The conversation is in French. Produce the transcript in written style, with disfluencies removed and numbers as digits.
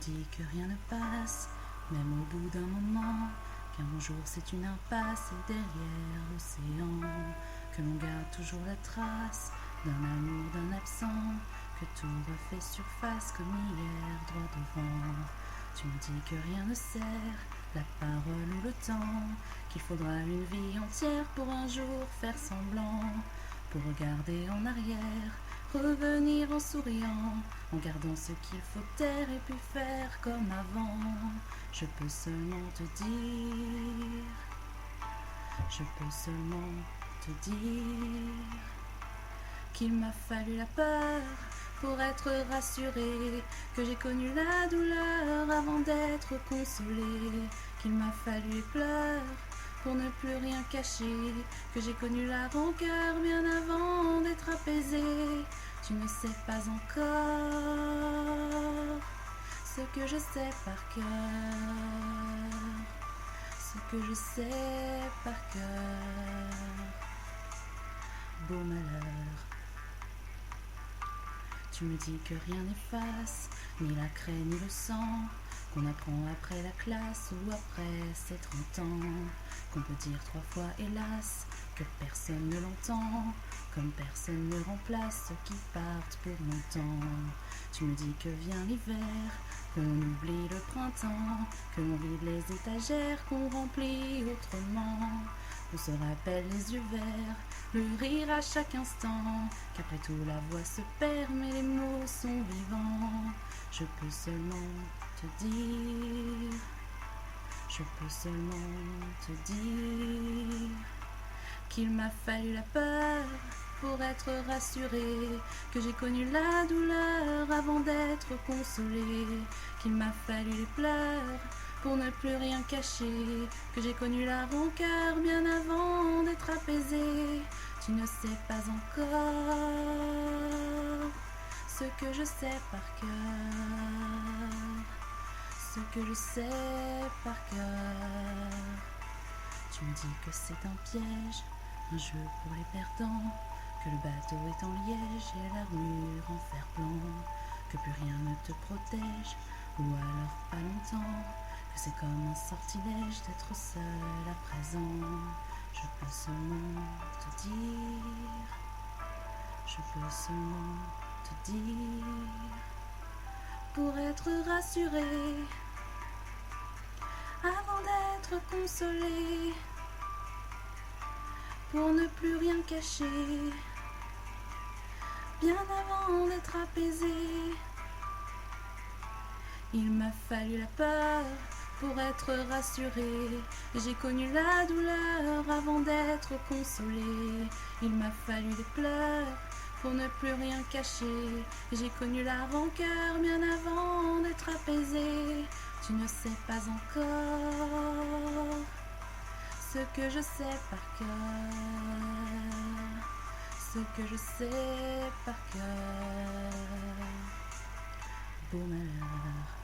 Dis que rien ne passe, même au bout d'un moment, qu'un jour c'est une impasse et derrière l'océan, que l'on garde toujours la trace d'un amour, d'un absent, que tout refait surface comme hier, droit devant. Tu me dis que rien ne sert, la parole ou le temps, qu'il faudra une vie entière pour un jour faire semblant, pour regarder en arrière, revenir en souriant, en gardant ce qu'il faut taire et puis faire comme avant. Je peux seulement te dire, je peux seulement te dire qu'il m'a fallu la peur pour être rassurée, que j'ai connu la douleur avant d'être consolée, qu'il m'a fallu les pleurs pour ne plus rien cacher, que j'ai connu la rancœur bien avant d'être apaisée. Tu ne sais pas encore ce que je sais par cœur, ce que je sais par cœur. Beau malheur. Tu me dis que rien n'efface, ni la craie ni le sang, qu'on apprend après la classe ou après ses 30 ans, qu'on peut dire 3 fois hélas, que personne ne l'entend, comme personne ne remplace ceux qui partent pour longtemps. Tu me dis que vient l'hiver, que l'on oublie le printemps, que l'on vide les étagères, qu'on remplit autrement, qu'on se rappelle les yeux verts, le rire à chaque instant, qu'après tout la voix se perd mais les mots sont vivants. Je peux seulement te dire, je peux seulement te dire qu'il m'a fallu la peur pour être rassurée, que j'ai connu la douleur avant d'être consolée, qu'il m'a fallu les pleurs pour ne plus rien cacher, que j'ai connu la rancœur bien avant d'être apaisée. Tu ne sais pas encore ce que je sais par cœur, ce que je sais par cœur. Tu me dis que c'est un piège, un jeu pour les perdants, que le bateau est en liège et l'armure en fer blanc, que plus rien ne te protège, ou alors pas longtemps, que c'est comme un sortilège d'être seul à présent. Je peux seulement te dire, je peux seulement te dire, pour être rassurée, avant d'être consolée, pour ne plus rien cacher, bien avant d'être apaisée. Il m'a fallu la peur pour être rassurée, et j'ai connu la douleur avant d'être consolée. Il m'a fallu les pleurs pour ne plus rien cacher, et j'ai connu la rancœur bien avant d'être apaisée. Tu ne sais pas encore ce que je sais par cœur, ce que je sais par cœur. Beau malheur.